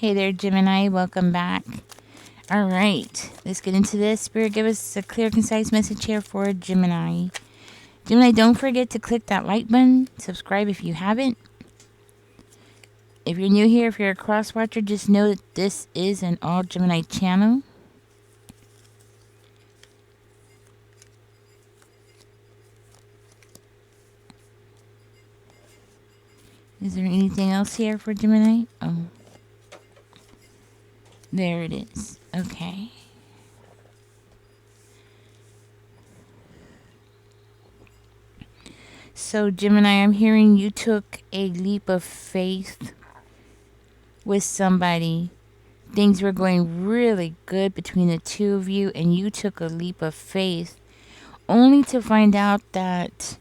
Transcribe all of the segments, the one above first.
Hey there, Gemini. Welcome back. All right, let's get into this. Spirit, give us a clear, concise message here for Gemini. Gemini, don't forget to click that like button. Subscribe if you haven't. If you're new here, if you're a cross watcher, just know that this is an all Gemini channel. Is there anything else here for Gemini? Oh, there it is. Okay. So, Gemini, I'm hearing you took a leap of faith with somebody. Things were going really good between the two of you, and you took a leap of faith only to find out that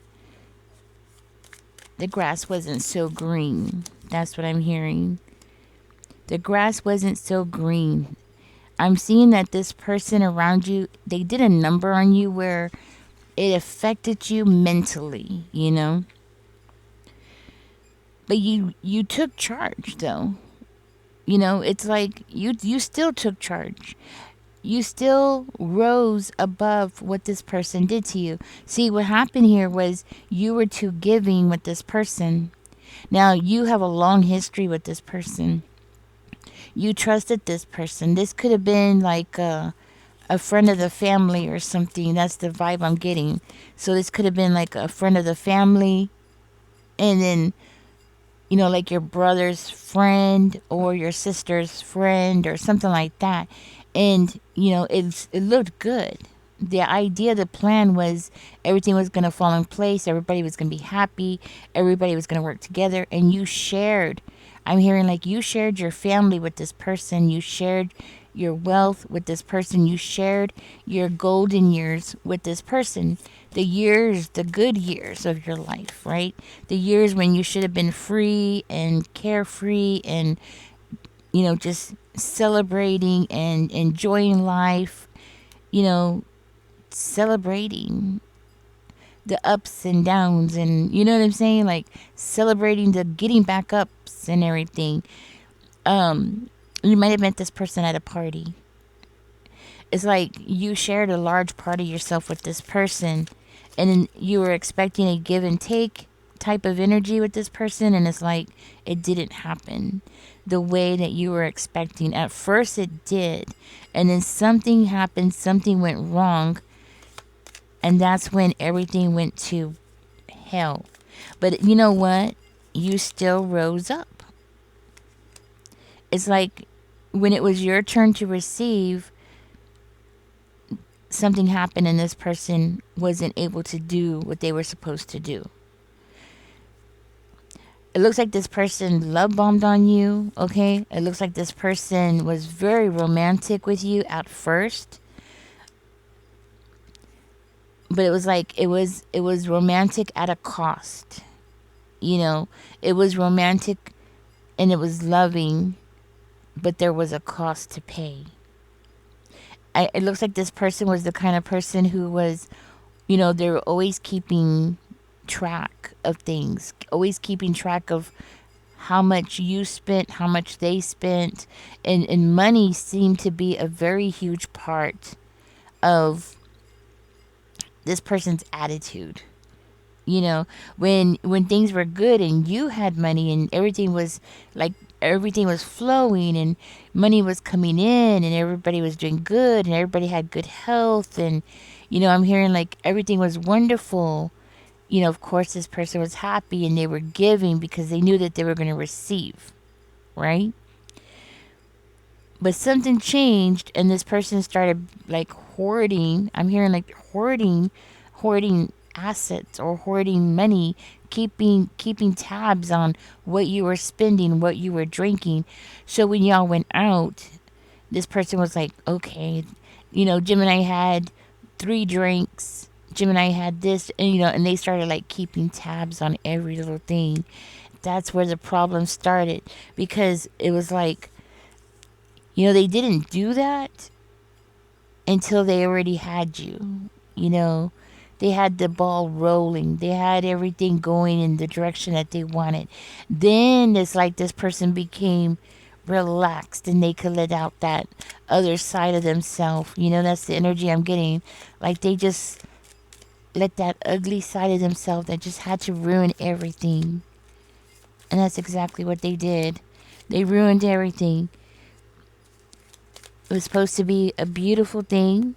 the grass wasn't so green. That's what I'm hearing. The grass wasn't so green. I'm seeing that this person around you, they did a number on you where it affected you mentally, you know? But you took charge though. You know, it's like you still took charge. You still rose above what this person did to you. See, what happened here was you were too giving with this person. Now, you have a long history with this person. You trusted this person. This could have been like a friend of the family or something. That's the vibe I'm getting. So this could have been like a friend of the family, and then, you know, like your brother's friend or your sister's friend or something like that. And, you know, it looked good. The idea, the plan was everything was going to fall in place. Everybody was going to be happy. Everybody was going to work together. And you shared. I'm hearing like you shared your family with this person. You shared your wealth with this person. You shared your golden years with this person. The years, the good years of your life, right? The years when you should have been free and carefree and, you know, just celebrating and enjoying life, you know, celebrating the ups and downs, and you know what I'm saying, like celebrating the getting back ups and everything. You might have met this person at a party. It's like you shared a large part of yourself with this person, and then you were expecting a give and take type of energy with this person, and it's like it didn't happen the way that you were expecting. At first it did, and then something happened, something went wrong, and that's when everything went to hell. But you know what? You still rose up. It's like when it was your turn to receive, something happened and this person wasn't able to do what they were supposed to do. It looks like this person love bombed on you, okay? It looks like this person was very romantic with you at first. But it was like it was romantic at a cost. You know, it was romantic and it was loving, but there was a cost to pay. It looks like this person was the kind of person who was, you know, they were always keeping track of things, always keeping track of how much you spent, how much they spent, and money seemed to be a very huge part of this person's attitude. You know, when things were good and you had money and everything was like everything was flowing and money was coming in and everybody was doing good and everybody had good health, and you know, I'm hearing like everything was wonderful. You know, of course this person was happy and they were giving because they knew that they were going to receive, right? But something changed and this person started like hoarding. I'm hearing like hoarding assets or hoarding money, keeping tabs on what you were spending, what you were drinking. So when y'all went out, this person was like, okay, you know, Gemini had 3 drinks. Gemini had this, and you know, and they started like keeping tabs on every little thing. That's where the problem started, because it was like, you know, they didn't do that until they already had you. You know, they had the ball rolling. They had everything going in the direction that they wanted. Then it's like this person became relaxed and they could let out that other side of themselves. You know, that's the energy I'm getting. Like they just let that ugly side of themselves that just had to ruin everything. And that's exactly what they did. They ruined everything. It was supposed to be a beautiful thing.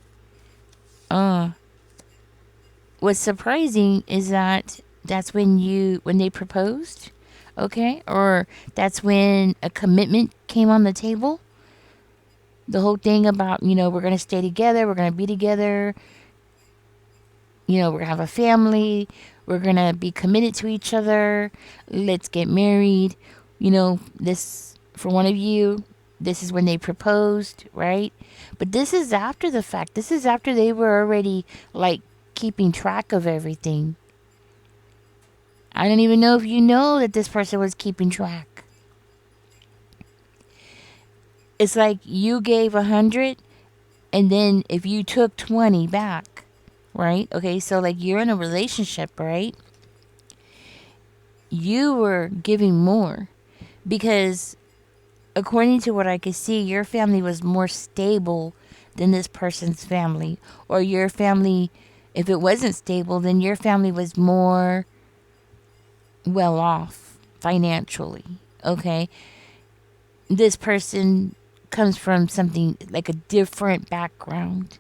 Uh, what's surprising is that that's when they proposed, okay? Or that's when a commitment came on the table. The whole thing about, we're going to stay together, we're going to be together, we're going to have a family, we're going to be committed to each other, let's get married. This, for one of you, this is when they proposed, right? But this is after the fact. This is after they were already, like, keeping track of everything. I don't even know if you know that this person was keeping track. It's like you gave 100, and then if you took 20 back, right? Okay, so like you're in a relationship, right? You were giving more because according to what I could see, your family was more stable than this person's family. Or your family, if it wasn't stable, then your family was more well off financially. Okay? This person comes from something like a different background.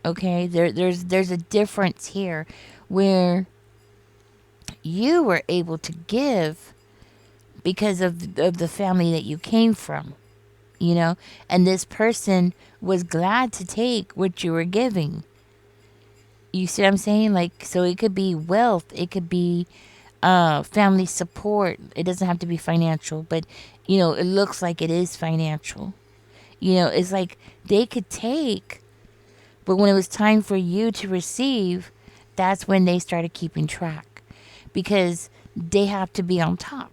Okay? There's a difference here where you were able to give because of the family that you came from, and this person was glad to take what you were giving. You see what I'm saying? Like, so it could be wealth, it could be family support. It doesn't have to be financial, but it looks like it is financial. It's like they could take, but when it was time for you to receive, that's when they started keeping track because they have to be on top.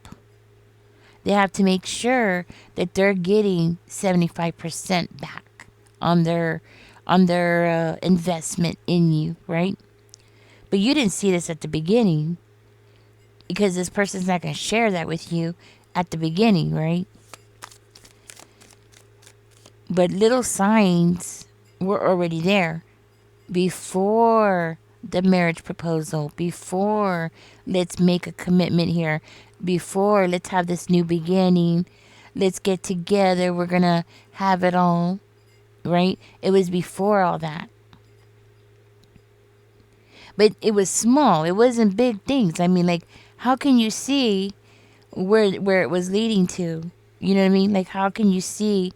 They have to make sure that they're getting 75% back on their investment in you, right? But you didn't see this at the beginning because this person's not going to share that with you at the beginning, right? But little signs were already there before the marriage proposal, before let's make a commitment here, before let's have this new beginning, let's get together, we're gonna have it all, right? It was before all that. But it was small, it wasn't big things. I mean, like, how can you see where it was leading to? You know what I mean? Like, how can you see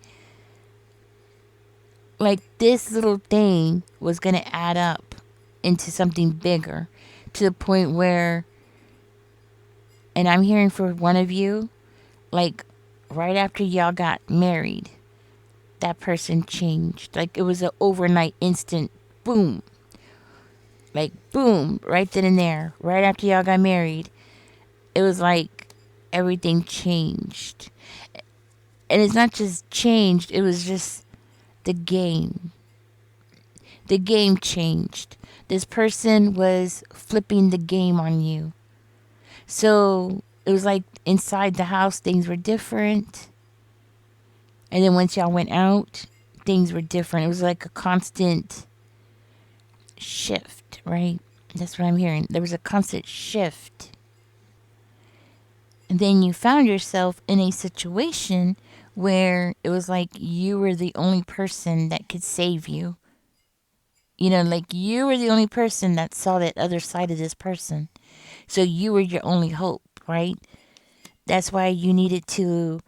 like this little thing was gonna add up into something bigger to the point where, and I'm hearing for one of you, like right after y'all got married, that person changed. Like it was an overnight instant boom. Like boom, right then and there, right after y'all got married. It was like everything changed. And it's not just changed, it was just the game. The game changed. This person was flipping the game on you. So it was like inside the house, things were different. And then once y'all went out, things were different. It was like a constant shift, right? That's what I'm hearing. There was a constant shift. And then you found yourself in a situation where it was like you were the only person that could save you. Like you were the only person that saw that other side of this person. So you were your only hope, right? That's why you needed to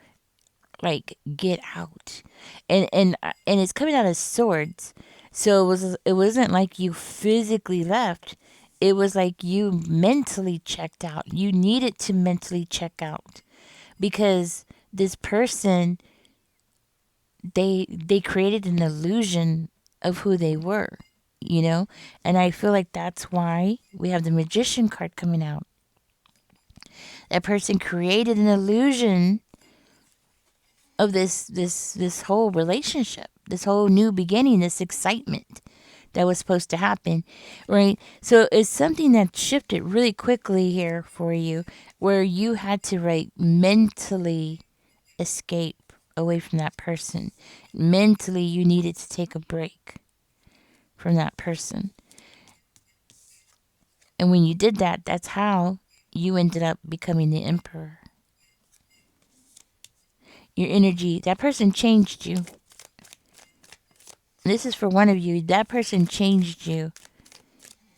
like get out. And it's coming out as swords. So it wasn't like you physically left. It was like you mentally checked out. You needed to mentally check out because this person, they created an illusion of who they were. And I feel like that's why we have the Magician card coming out. That person created an illusion of this whole relationship, this whole new beginning, this excitement that was supposed to happen, right? So it's something that shifted really quickly here for you, where you had to mentally escape away from that person. Mentally, you needed to take a break from that person. And when you did that, that's how you ended up becoming the emperor. Your energy, that person changed you. This is for one of you. That person changed you.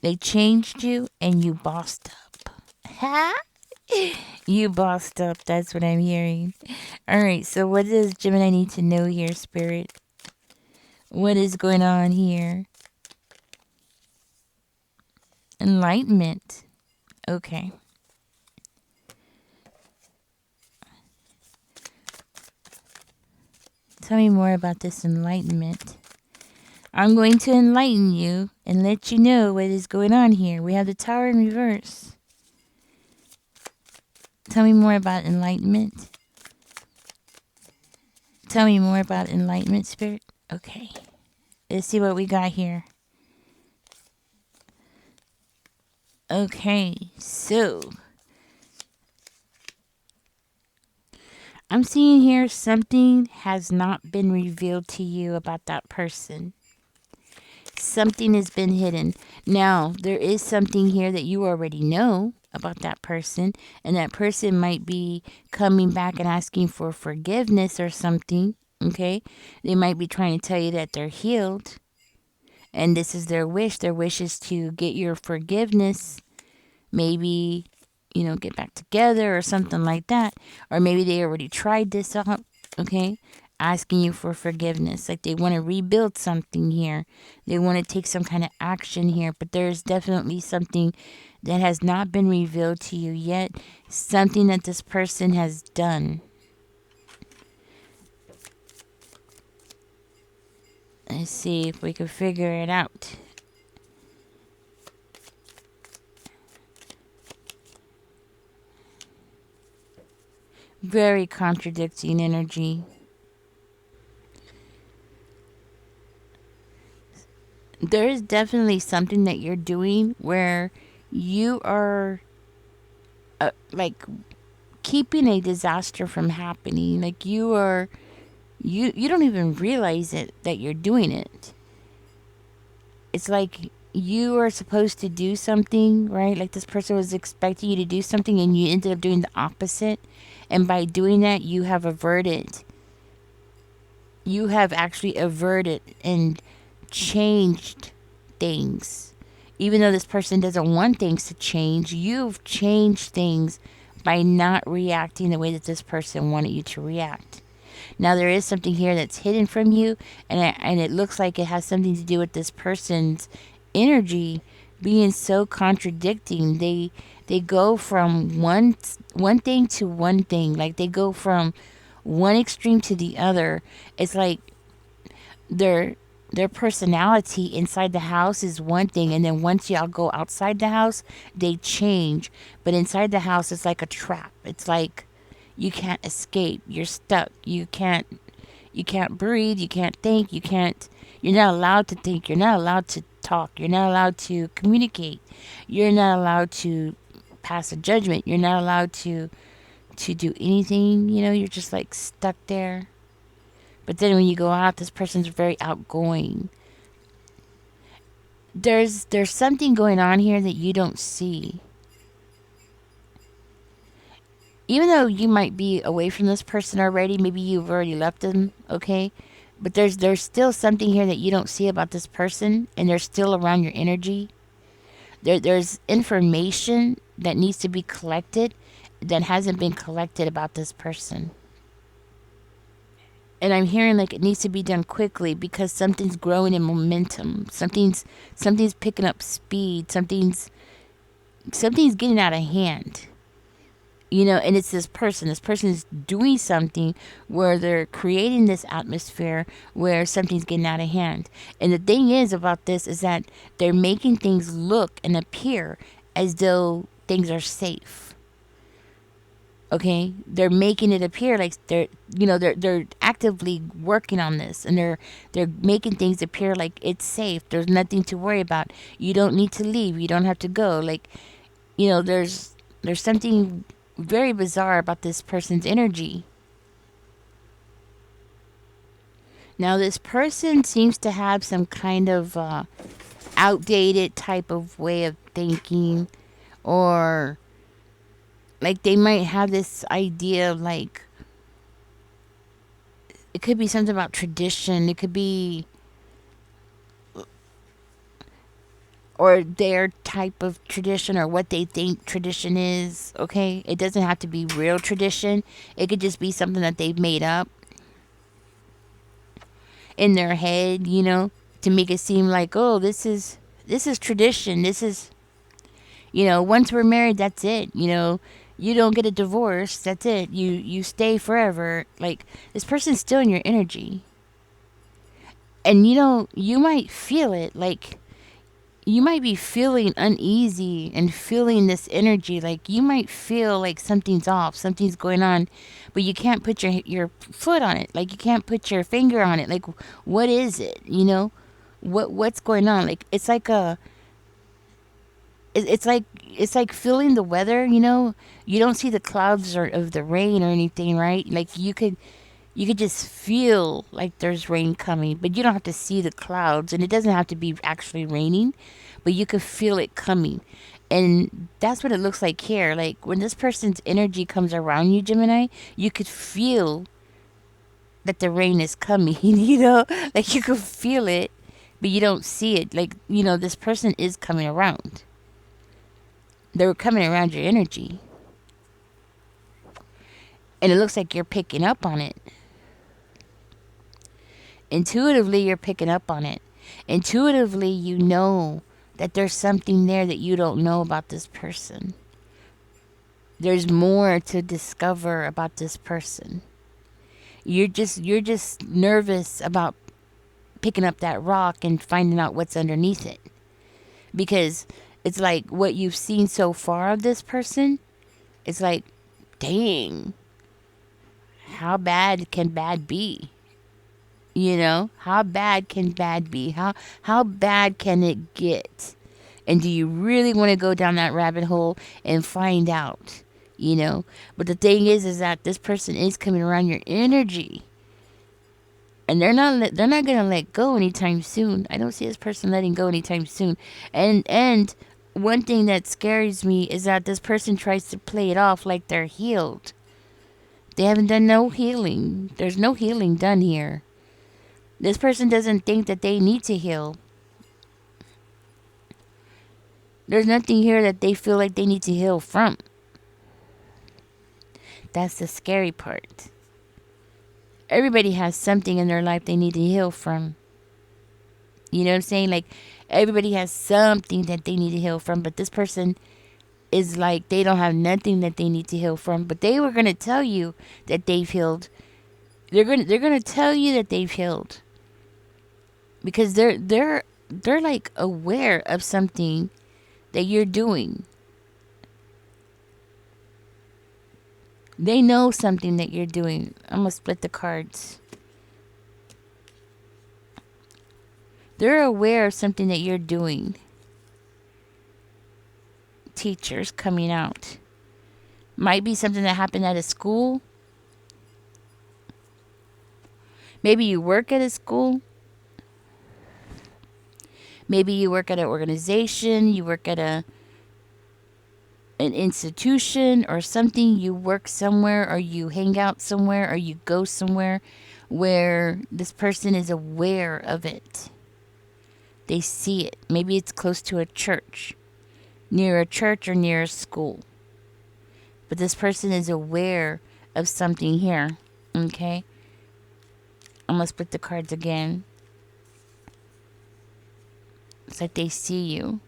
They changed you and you bossed up. Huh? You bossed up. That's what I'm hearing. All right. So, what does Gemini need to know here, Spirit? What is going on here? Enlightenment. Okay. Tell me more about this enlightenment. I'm going to enlighten you and let you know what is going on here. We have the Tower in reverse. Tell me more about enlightenment. Tell me more about enlightenment, Spirit. Okay. Let's see what we got here. Okay, so I'm seeing here something has not been revealed to you about that person. Something has been hidden. Now, there is something here that you already know about that person, and that person might be coming back and asking for forgiveness or something. Okay, they might be trying to tell you that they're healed, and this is their wish. Their wish is to get your forgiveness, maybe, get back together or something like that. Or maybe they already tried this out, okay? Asking you for forgiveness. Like they want to rebuild something here. They want to take some kind of action here. But there's definitely something that has not been revealed to you yet. Something that this person has done. Let's see if we can figure it out. Very contradicting energy. There is definitely something that you're doing where you are like keeping a disaster from happening. Like you don't even realize it that you're doing it. It's like you are supposed to do something, right? Like this person was expecting you to do something and you ended up doing the opposite. And by doing that, you have averted. You have actually averted and changed things. Even though this person doesn't want things to change, you've changed things by not reacting the way that this person wanted you to react. Now there is something here that's hidden from you, and it looks like it has something to do with this person's energy being so contradicting. They go from one thing to one thing. Like they go from one extreme to the other. It's like their personality inside the house is one thing, and then once y'all go outside the house, they change. But inside the house, it's like a trap. It's like you can't escape. You're stuck. You can't breathe. You can't think. You're not allowed to think. You're not allowed to talk. You're not allowed to communicate. You're not allowed to pass a judgment. You're not allowed to do anything. You're just like stuck there. But then when you go out, this person's very outgoing. There's something going on here that you don't see. Even though you might be away from this person already, maybe you've already left them, okay? But there's still something here that you don't see about this person, and they're still around your energy. There's information that needs to be collected that hasn't been collected about this person. And I'm hearing like it needs to be done quickly because something's growing in momentum. Something's picking up speed. Something's getting out of hand. And it's this person. This person is doing something where they're creating this atmosphere where something's getting out of hand. And the thing is about this is that they're making things look and appear as though things are safe. Okay, they're making it appear like they're actively working on this, and they're making things appear like it's safe. There's nothing to worry about. You don't need to leave. You don't have to go. Like, there's something very bizarre about this person's energy. Now, this person seems to have some kind of outdated type of way of thinking, or like they might have this idea of like, it could be something about tradition, it could be, or their type of tradition, or what they think tradition is. Okay, it doesn't have to be real tradition, it could just be something that they've made up in their head, to make it seem like, oh, this is tradition, this is, once we're married, that's it. You don't get a divorce, that's it. You stay forever. Like, this person's still in your energy, and you might feel it. Like, you might be feeling uneasy and feeling this energy. Like, you might feel like something's off, something's going on, but you can't put your foot on it. Like, you can't put your finger on it. Like, what is it? What's going on? Like, it's like feeling the weather. You don't see the clouds or of the rain or anything, right? Like, you could just feel like there's rain coming, but you don't have to see the clouds, and it doesn't have to be actually raining, but you could feel it coming. And that's what it looks like here. Like, when this person's energy comes around you, Gemini, you could feel that the rain is coming, like you could feel it, but you don't see it. Like, this person is coming around. They're coming around your energy. And it looks like you're picking up on it. Intuitively, you're picking up on it. Intuitively, you know that there's something there that you don't know about this person. There's more to discover about this person. You're just nervous about picking up that rock and finding out what's underneath it. Because it's like what you've seen so far of this person, it's like, dang, how bad can bad be? How bad can bad be? How bad can it get? And do you really want to go down that rabbit hole and find out? But the thing is that this person is coming around your energy, and they're not gonna let go anytime soon. I don't see this person letting go anytime soon. And one thing that scares me is that this person tries to play it off like they're healed. They haven't done no healing. There's no healing done here. This person doesn't think that they need to heal. There's nothing here that they feel like they need to heal from. That's the scary part. Everybody has something in their life they need to heal from. You know what I'm saying? Like, everybody has something that they need to heal from, but this person is like, they don't have nothing that they need to heal from, but they were going to tell you that they've healed. They're going to tell you that they've healed. Because they're like aware of something that you're doing. They know something that you're doing. I'm gonna split the cards. They're aware of something that you're doing. Teachers coming out. Might be something that happened at a school. Maybe you work at a school. Maybe you work at an organization, you work at an institution or something. You work somewhere, or you hang out somewhere, or you go somewhere where this person is aware of it. They see it. Maybe it's close to a church, near a church or near a school. But this person is aware of something here. Okay? I'm going to split the cards again. It's like they see you.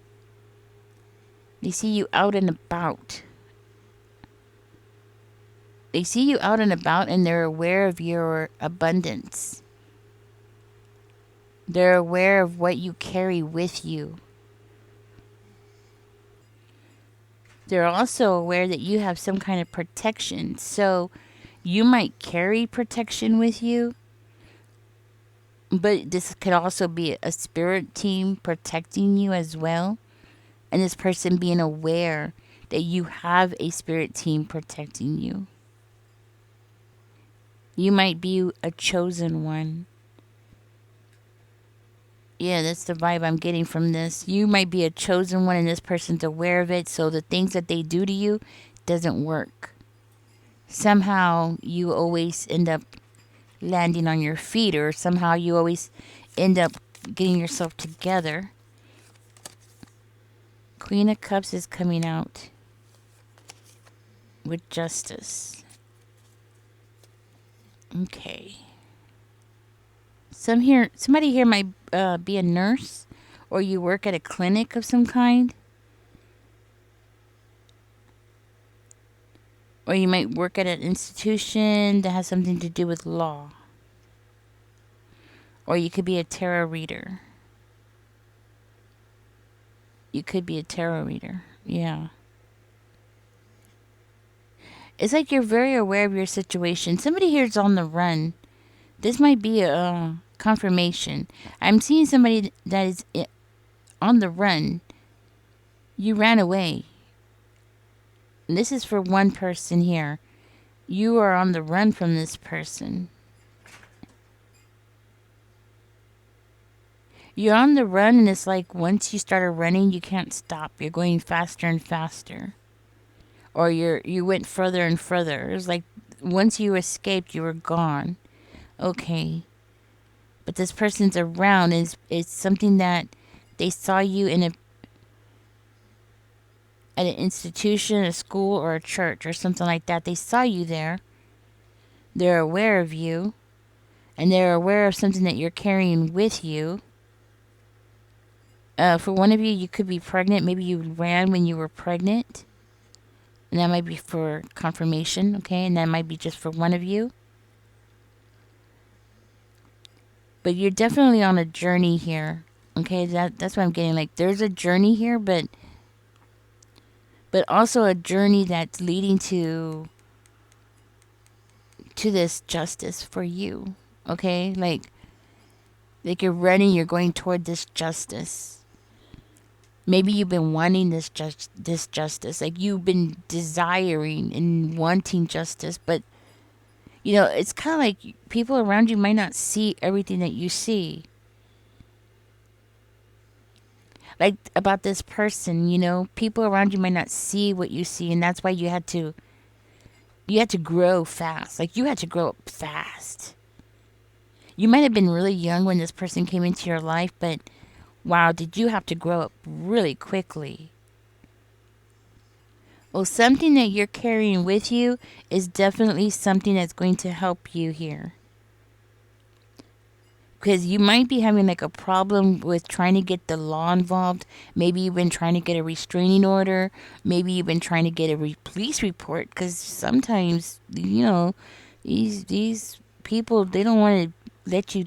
They see you out and about. They see you out and about, and they're aware of your abundance. They're aware of what you carry with you. They're also aware that you have some kind of protection. So you might carry protection with you. But this could also be a spirit team protecting you as well. And this person being aware that you have a spirit team protecting you. You might be a chosen one. Yeah, that's the vibe I'm getting from this. You might be a chosen one and this person's aware of it, so the things that they do to you doesn't work. Somehow you always end up landing on your feet, or somehow you always end up getting yourself together. Queen of Cups is coming out with justice. Okay. Somebody here might be a nurse, or you work at a clinic of some kind, or you might work at an institution that has something to do with law, or you could be a tarot reader. You could be a tarot reader. Yeah. It's like you're very aware of your situation. Somebody here is on the run. This might be a confirmation. I'm seeing somebody that is on the run. You ran away. And this is for one person here. You are on the run from this person. You're on the run, and it's like once you started running, you can't stop. You're going faster and faster. Or you went further and further. It's like once you escaped, you were gone. Okay. But this person's around. It's something that they saw you in at an institution, a school, or a church, or something like that. They saw you there. They're aware of you. And they're aware of something that you're carrying with you. For one of you, you could be pregnant. Maybe you ran when you were pregnant. And that might be for confirmation, okay? And that might be just for one of you. But you're definitely on a journey here, okay? That's what I'm getting. Like, there's a journey here, but also a journey that's leading to this justice for you, okay? Like you're running, you're going toward this justice. Maybe you've been wanting this justice. Like, you've been desiring and wanting justice, but it's kind of like people around you might not see everything that you see. Like, about this person, people around you might not see what you see, and that's why you had to grow fast. Like, you had to grow up fast. You might have been really young when this person came into your life, but wow, did you have to grow up really quickly. Well, something that you're carrying with you is definitely something that's going to help you here. Because you might be having like a problem with trying to get the law involved. Maybe you've been trying to get a restraining order. Maybe you've been trying to get a police report. Because sometimes, these people, they don't want to let you.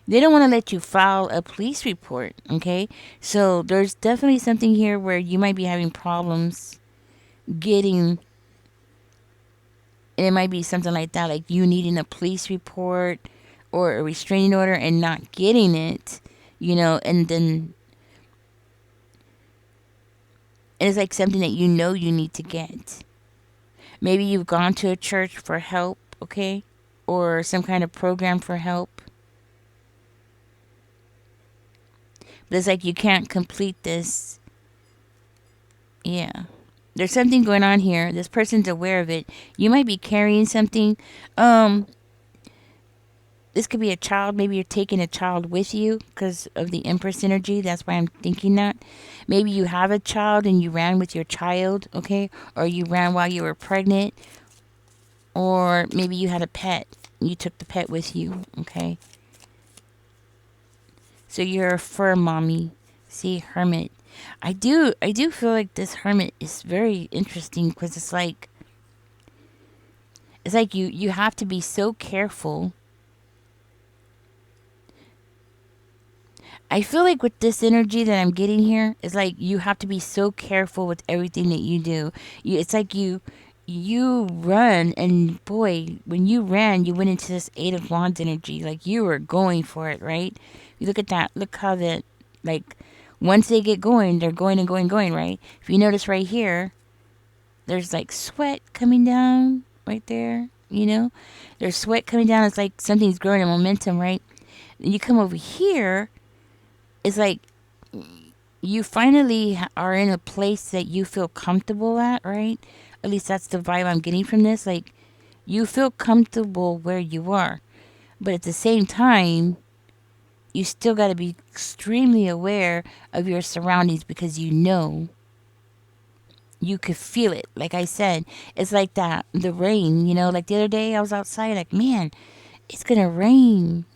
They don't want to let you file a police report, okay? So there's definitely something here where you might be having problems getting, and it might be something like that, like you needing a police report or a restraining order and not getting it, and then it's like something that you need to get. Maybe you've gone to a church for help, okay? Or some kind of program for help. But it's like you can't complete this. Yeah. There's something going on here. This person's aware of it. You might be carrying something. This could be a child. Maybe you're taking a child with you because of the Empress energy. That's why I'm thinking that. Maybe you have a child and you ran with your child, okay? Or you ran while you were pregnant. Or maybe you had a pet. You took the pet with you, okay? So you're a fur mommy. See, hermit. I do feel like this hermit is very interesting because it's like you have to be so careful. I feel like with this energy that I'm getting here, it's like you have to be so careful with everything that you do. It's like you run, and boy, when you ran, you went into this Eight of Wands energy. Like, you were going for it, right? You look at that. Look how that, like, once they get going, they're going and going and going, right? If you notice right here, there's like sweat coming down right there, There's sweat coming down. It's like something's growing in momentum, right? And you come over here, it's like you finally are in a place that you feel comfortable at, right? At least that's the vibe I'm getting from this. Like, you feel comfortable where you are, but at the same time, you still got to be extremely aware of your surroundings because you could feel it. Like I said, it's like that the rain, like the other day I was outside, like, man, it's gonna rain,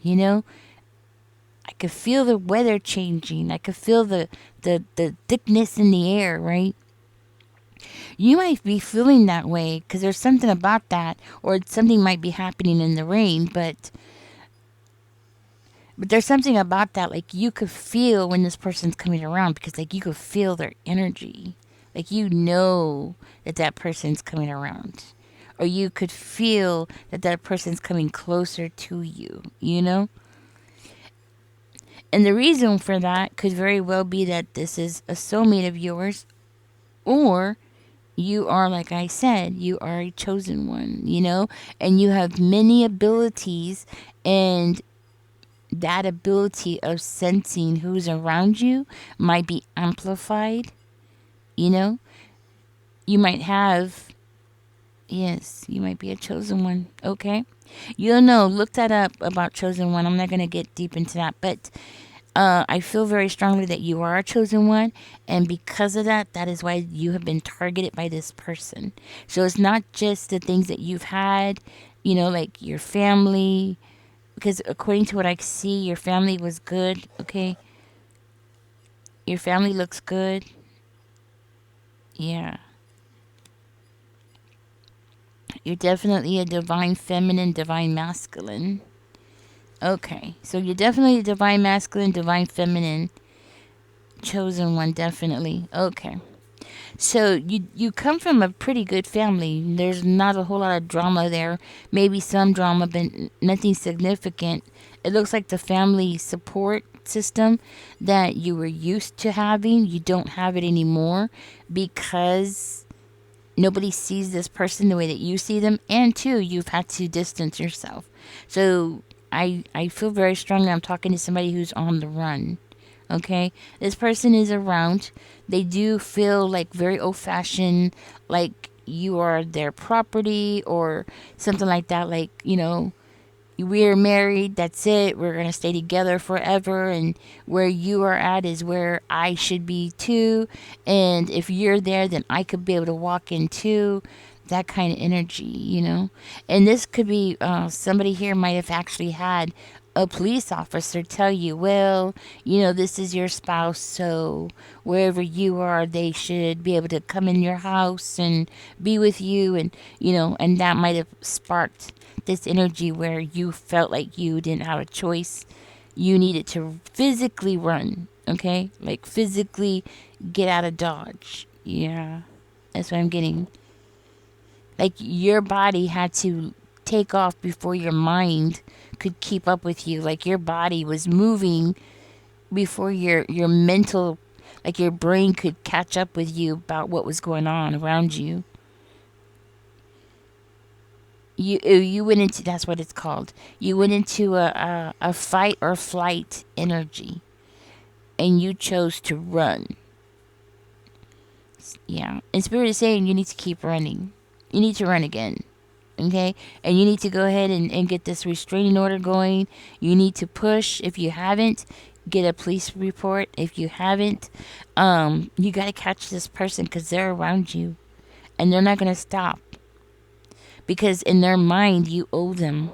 I could feel the weather changing. I could feel the thickness in the air, right? You might be feeling that way because there's something about that, or something might be happening in the rain, but there's something about that, like you could feel when this person's coming around because like you could feel their energy. Like that that person's coming around. Or you could feel that that person's coming closer to you, And the reason for that could very well be that this is a soulmate of yours, or you are, like I said, you are a chosen one, and you have many abilities, and that ability of sensing who's around you might be amplified, you know? You might have, yes, you might be a chosen one, okay? You'll know, look that up about chosen one. I'm not going to get deep into that, but I feel very strongly that you are a chosen one, and because of that, that is why you have been targeted by this person. So it's not just the things that you've had, like your family, because according to what I see, your family was good, okay? Your family looks good. Yeah. You're definitely a divine feminine, divine masculine. Okay. So you're definitely a divine masculine, divine feminine. Chosen one, definitely. Okay. So you come from a pretty good family. There's not a whole lot of drama there. Maybe some drama, but nothing significant. It looks like the family support system that you were used to having, you don't have it anymore because nobody sees this person the way that you see them, and two, you've had to distance yourself. So I feel very strongly I'm talking to somebody who's on the run. Okay, this person is around. They do feel like very old fashioned, like you are their property or something like that. Like, we're married, that's it, we're going to stay together forever, and where you are at is where I should be too, and if you're there then I could be able to walk in too, that kind of energy, and this could be somebody here might have actually had a police officer tell you, well, this is your spouse, so wherever you are, they should be able to come in your house and be with you, and and that might have sparked this energy where you felt like you didn't have a choice. You needed to physically run, okay? Like physically get out of Dodge. Yeah, that's what I'm getting. Like your body had to take off before your mind could keep up with you. Like your body was moving before your mental, like your brain could catch up with you about what was going on around you. You went into, that's what it's called. You went into a fight or flight energy, and you chose to run. Yeah, and Spirit is saying you need to keep running. You need to run again, okay? And you need to go ahead and get this restraining order going. You need to push. If you haven't, get a police report. If you haven't, you got to catch this person because they're around you, and they're not going to stop. Because in their mind, you owe them.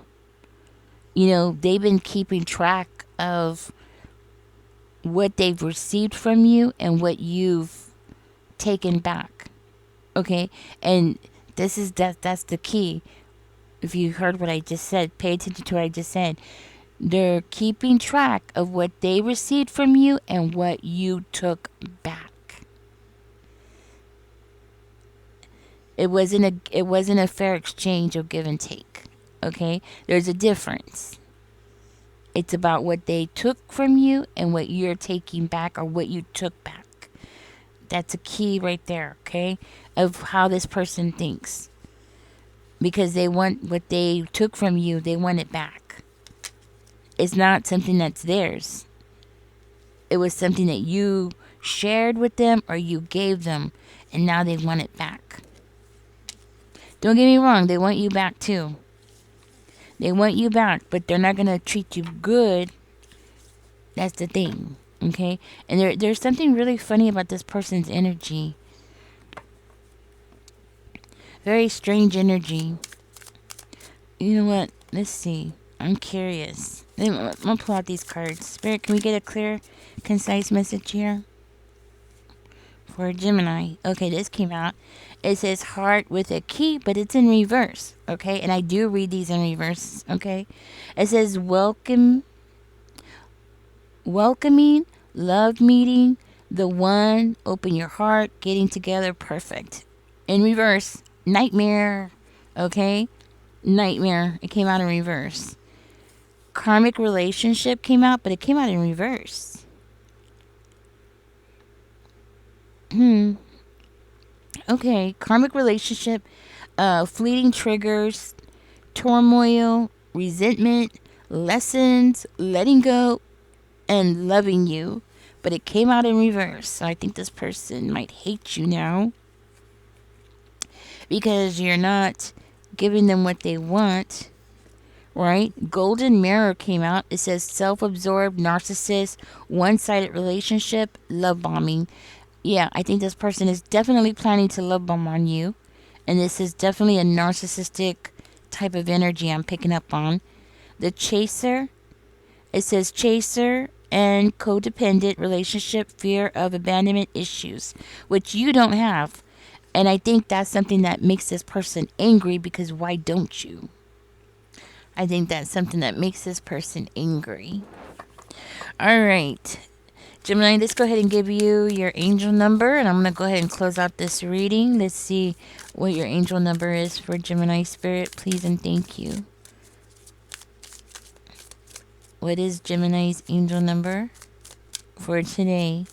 They've been keeping track of what they've received from you and what you've taken back. Okay? And that's the key. If you heard what I just said, pay attention to what I just said. They're keeping track of what they received from you and what you took back. It wasn't a fair exchange of give and take. Okay? There's a difference. It's about what they took from you and what you're taking back or what you took back. That's a key right there, okay? Of how this person thinks. Because they want what they took from you, they want it back. It's not something that's theirs. It was something that you shared with them or you gave them, and now they want it back. Don't get me wrong, they want you back too. They want you back, but they're not going to treat you good. That's the thing, okay? And there's something really funny about this person's energy. Very strange energy. You know what? Let's see. I'm curious. I'm going to pull out these cards. Spirit, can we get a clear, concise message here? For Gemini. Okay, this came out. It says heart with a key, but it's in reverse. Okay, and I do read these in reverse. Okay, it says welcoming, love meeting, the one, open your heart, getting together, perfect. In reverse, nightmare. Okay, nightmare. It came out in reverse. Karmic relationship came out, but it came out in reverse. Okay, karmic relationship, fleeting triggers, turmoil, resentment, lessons, letting go, and loving you. But it came out in reverse. So I think this person might hate you now because you're not giving them what they want. Right? Golden mirror came out. It says self-absorbed, narcissist, one-sided relationship, love bombing. Yeah, I think this person is definitely planning to love bomb on you. And this is definitely a narcissistic type of energy I'm picking up on. The chaser. It says chaser and codependent relationship, fear of abandonment issues, which you don't have. And I think that's something that makes this person angry because why don't you? I think that's something that makes this person angry. All right. Gemini, let's go ahead and give you your angel number, and I'm going to go ahead and close out this reading. Let's see what your angel number is for Gemini Spirit, please and thank you. What is Gemini's angel number for today?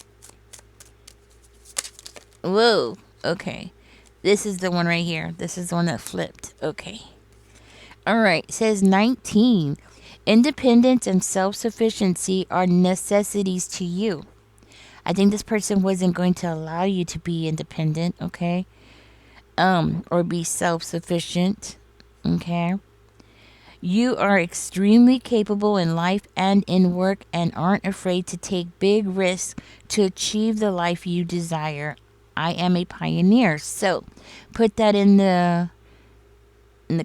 Whoa, okay. This is the one right here. This is the one that flipped. Okay. All right, it says 19. Independence and self-sufficiency are necessities to you. I think this person wasn't going to allow you to be independent, okay? Or be self-sufficient, okay? You are extremely capable in life and in work and aren't afraid to take big risks to achieve the life you desire. I am a pioneer. So, put that in the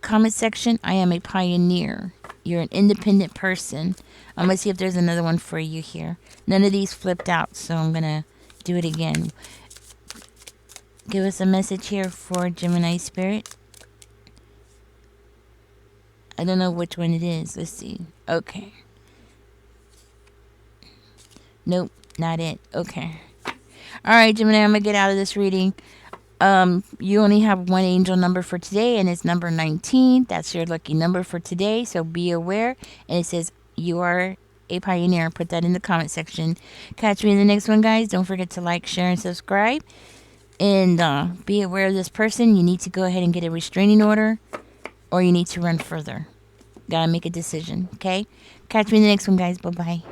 comment section. I am a pioneer. You're an independent person. I'm going to see if there's another one for you here. None of these flipped out, so I'm going to do it again. Give us a message here for Gemini Spirit. I don't know which one it is. Let's see. Okay. Nope, not it. Okay. All right, Gemini, I'm going to get out of this reading. You only have one angel number for today, and it's number 19. That's your lucky number for today, so be aware. And it says you are a pioneer. Put that in the comment section. Catch me in the next one, guys. Don't forget to like, share, and subscribe. And be aware of this person. You need to go ahead and get a restraining order, or you need to run further. Gotta make a decision, okay? Catch me in the next one, guys. Bye-bye.